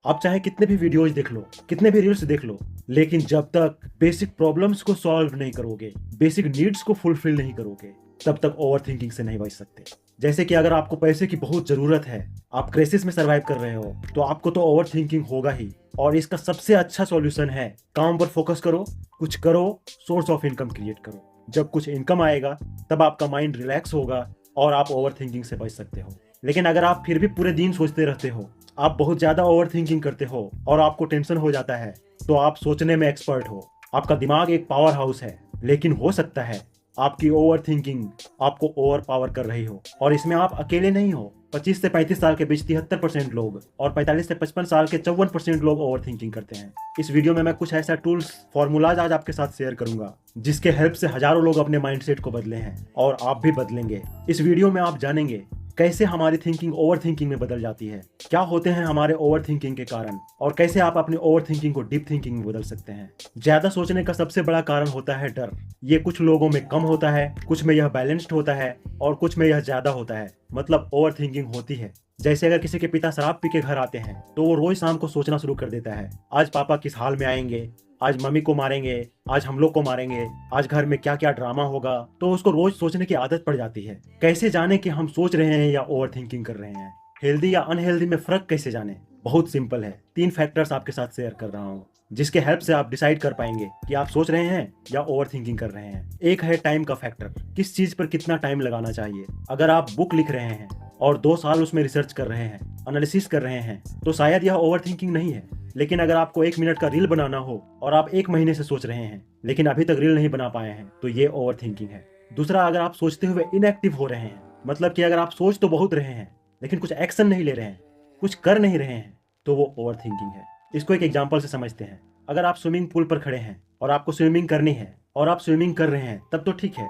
आप चाहे कितने भी वीडियोज देख लो, कितने भी रील्स देख लो, लेकिन जब तक बेसिक प्रॉब्लम्स को सॉल्व नहीं करोगे, बेसिक नीड्स को फुलफिल नहीं करोगे, तब तक ओवर थिंकिंग से नहीं बच सकते। जैसे कि अगर आपको पैसे की बहुत जरूरत है, आप क्राइसिस में सर्वाइव कर रहे हो, तो आपको तो ओवर थिंकिंग होगा ही। और इसका सबसे अच्छा सॉल्यूशन है काम पर फोकस करो, कुछ करो, सोर्स ऑफ इनकम क्रिएट करो। जब कुछ इनकम आएगा तब आपका माइंड रिलैक्स होगा और आप ओवर थिंकिंग से बच सकते हो। लेकिन अगर आप फिर भी पूरे दिन सोचते रहते हो, आप बहुत ज्यादा ओवर थिंकिंग करते हो और आपको टेंशन हो जाता है, तो आप सोचने में एक्सपर्ट हो। आपका दिमाग एक पावर हाउस है, लेकिन हो सकता है आपकी ओवर थिंकिंग आपको ओवर पावर कर रही हो। और इसमें आप अकेले नहीं हो। 25 से 35 साल के बीच 73% लोग और 45 से 55 साल के 54% लोग ओवर थिंकिंग करते हैं। इस वीडियो में मैं कुछ ऐसा टूल्स, फॉर्मूलाज आज आपके साथ शेयर करूंगा जिसके हेल्प से हजारों लोग अपने माइंडसेट को बदले हैं और आप भी बदलेंगे। इस वीडियो में आप जानेंगे कैसे हमारी थिंकिंग ओवर थिंकिंग में बदल जाती है, क्या होते हैं हमारे ओवर थिंकिंग के कारण, और कैसे आप अपनी ओवर थिंकिंग को डीप थिंकिंग में बदल सकते हैं। ज्यादा सोचने का सबसे बड़ा कारण होता है डर। ये कुछ लोगों में कम होता है, कुछ में यह बैलेंस्ड होता है और कुछ में यह ज्यादा होता है। मतलब ओवर थिंकिंग होती है। जैसे अगर किसी के पिता शराब पी के घर आते हैं तो वो रोज शाम को सोचना शुरू कर देता है, आज पापा किस हाल में आएंगे, आज मम्मी को मारेंगे, आज हम लोग को मारेंगे, आज घर में क्या क्या ड्रामा होगा। तो उसको रोज सोचने की आदत पड़ जाती है। कैसे जाने कि हम सोच रहे हैं या ओवर थिंकिंग कर रहे हैं? हेल्दी या अनहेल्दी में फर्क कैसे जाने? बहुत सिंपल है। 3 फैक्टर्स आपके साथ शेयर कर रहा हूँ जिसके हेल्प से आप डिसाइड कर पाएंगे कि आप सोच रहे हैं या ओवर थिंकिंग कर रहे हैं। एक है टाइम का फैक्टर, किस चीज पर कितना टाइम लगाना चाहिए। अगर आप बुक लिख रहे हैं और 2 साल उसमें रिसर्च कर रहे हैं, एनालिसिस कर रहे हैं, तो शायद यह ओवर थिंकिंग नहीं है। लेकिन अगर आपको 1 मिनट का रील बनाना हो और आप 1 महीने से सोच रहे हैं लेकिन अभी तक रील नहीं बना पाए हैं, तो ये ओवर थिंकिंग है। दूसरा, अगर आप सोचते हुए इनएक्टिव हो रहे हैं, मतलब कि अगर आप सोच तो बहुत रहे हैं लेकिन कुछ एक्शन नहीं ले रहे हैं, कुछ कर नहीं रहे हैं, तो वो ओवर थिंकिंग है। इसको एक एग्जाम्पल से समझते हैं। अगर आप स्विमिंग पूल पर खड़े हैं और आपको स्विमिंग करनी है और आप स्विमिंग कर रहे हैं, तब तो ठीक है।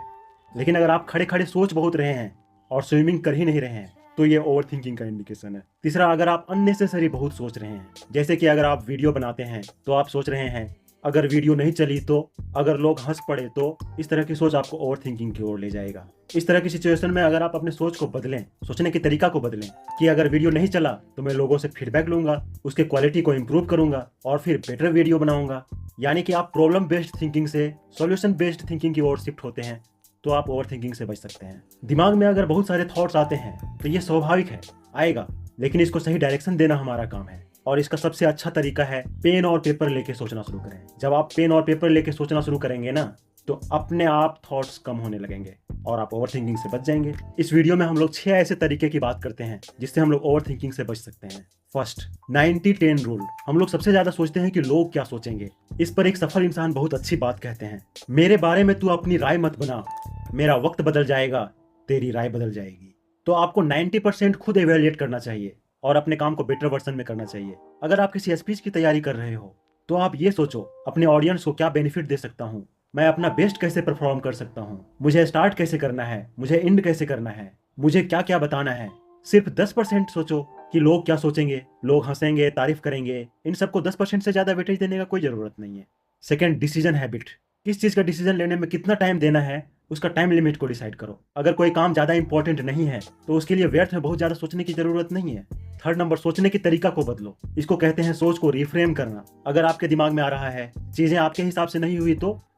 लेकिन अगर आप खड़े खड़े सोच बहुत रहे हैं और स्विमिंग कर ही नहीं रहे हैं, तो ये ओवर थिंकिंग का इंडिकेशन है। तीसरा, अगर आप अननेसेसरी बहुत सोच रहे हैं, जैसे कि अगर आप वीडियो बनाते हैं तो आप सोच रहे हैं अगर वीडियो नहीं चली तो, अगर लोग हंस पड़े तो, इस तरह की सोच आपको ओवर थिंकिंग की ओर ले जाएगा। इस तरह की सिचुएशन में अगर आप अपने सोच को बदलें, सोचने के तरीका को बदलें कि अगर वीडियो नहीं चला तो मैं लोगों से फीडबैक लूंगा, उसके क्वालिटी को इंप्रूव करूंगा और फिर बेटर वीडियो बनाऊंगा, यानी कि आप प्रॉब्लम बेस्ड थिंकिंग से सॉल्यूशन बेस्ड थिंकिंग की ओर शिफ्ट होते हैं, तो आप ओवर थिंकिंग से बच सकते हैं। दिमाग में अगर बहुत सारे थॉट्स आते हैं तो ये स्वाभाविक है, आएगा, लेकिन इसको सही डायरेक्शन देना हमारा काम है। और इसका सबसे अच्छा तरीका है पेन और पेपर लेके सोचना शुरू करें। जब आप पेन और पेपर लेके सोचना शुरू करेंगे ना, तो अपने आप थॉट्स कम होने लगेंगे और आप ओवर थिंकिंग से बच जाएंगे। इस वीडियो में हम लोग 6 ऐसे तरीके की बात करते हैं जिससे हम लोग ओवर थिंकिंग से बच सकते हैं। First, 90-10 rule. हम लोग सबसे ज्यादा सोचते हैं कि लोग क्या सोचेंगे। इस पर एक सफल इंसान बहुत अच्छी बात कहते हैं, मेरे बारे में तू अपनी राय मत बना, मेरा वक्त बदल जाएगा, तेरी राय बदल जाएगी। तो आपको 90% खुद एवेल्युएट करना चाहिए और अपने काम को बेटर वर्जन में करना चाहिए। अगर आप किसी स्पीच की तैयारी कर रहे हो तो आप ये सोचो, अपने ऑडियंस को क्या बेनिफिट दे सकता हूँ, मैं अपना बेस्ट कैसे परफॉर्म कर सकता हूँ, मुझे स्टार्ट कैसे करना है, मुझे एंड कैसे करना है, मुझे क्या क्या बताना है। सिर्फ 10% सोचो कि लोग क्या सोचेंगे, लोग हंसेंगे, तारीफ करेंगे। इन सबको 10% से ज्यादा वेटेज देने का कोई जरूरत नहीं है। Second, decision habit. किस चीज का डिसीजन लेने में कितना टाइम देना है, उसका टाइम लिमिट को डिसाइड करो। अगर कोई काम ज्यादा इंपॉर्टेंट नहीं है तो उसके लिए व्यर्थ में बहुत ज्यादा सोचने की जरूरत नहीं है। थर्ड नंबर, सोचने के तरीका को बदलो। इसको कहते हैं सोच को रिफ्रेम करना। अगर आपके दिमाग में आ रहा है चीजें आपके हिसाब से नहीं हुई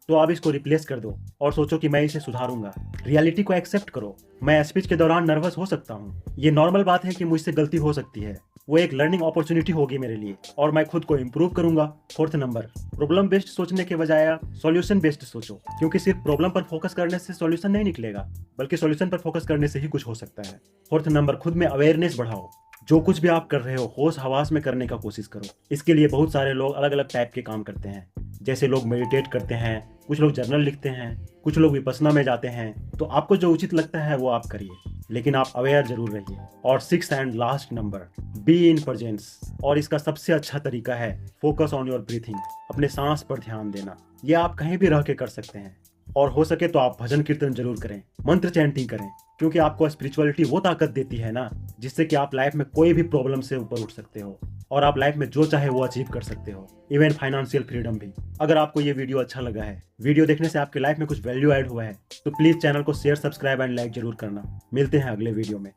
तो आप इसको रिप्लेस कर दो और सोचो कि मैं इसे सुधारूंगा। रियलिटी को एक्सेप्ट करो। मैं स्पीच के दौरान नर्वस हो सकता हूँ, ये नॉर्मल बात है कि मुझसे गलती हो सकती है, वो एक लर्निंग अपॉर्चुनिटी होगी मेरे लिए और मैं खुद को इंप्रूव करूंगा। फोर्थ नंबर, प्रॉब्लम बेस्ड सोचने के बजाय सॉल्यूशन बेस्ड सोचो, क्योंकि सिर्फ प्रॉब्लम पर फोकस करने से सॉल्यूशन नहीं निकलेगा, बल्कि सॉल्यूशन पर फोकस करने से ही कुछ हो सकता है। फोर्थ नंबर, खुद में अवेयरनेस बढ़ाओ। जो कुछ भी आप कर रहे हो होश हवास में करने का कोशिश करो। इसके लिए बहुत सारे लोग अलग अलग टाइप के काम करते हैं। जैसे लोग मेडिटेट करते हैं, कुछ लोग जर्नल लिखते हैं, कुछ लोग विपश्यना में जाते हैं। तो आपको जो उचित लगता है वो आप करिए, लेकिन आप अवेयर जरूर रहिए। और 6th and last number, be in presence. और इसका सबसे अच्छा तरीका है फोकस ऑन योर ब्रीथिंग। अपने सांस पर ध्यान देना। ये आप कहीं भी रह के कर सकते हैं और हो सके तो आप भजन कीर्तन जरूर करें, मंत्र चैंटिंग करें, क्योंकि आपको स्पिरिचुअलिटी वो ताकत देती है ना, जिससे कि आप लाइफ में कोई भी प्रॉब्लम से ऊपर उठ सकते हो और आप लाइफ में जो चाहे वो अचीव कर सकते हो, इवन फाइनेंशियल फ्रीडम भी। अगर आपको ये वीडियो अच्छा लगा है, वीडियो देखने से आपके लाइफ में कुछ वैल्यू ऐड हुआ है, तो प्लीज चैनल को शेयर, सब्सक्राइब एंड लाइक जरूर करना। मिलते हैं अगले वीडियो में।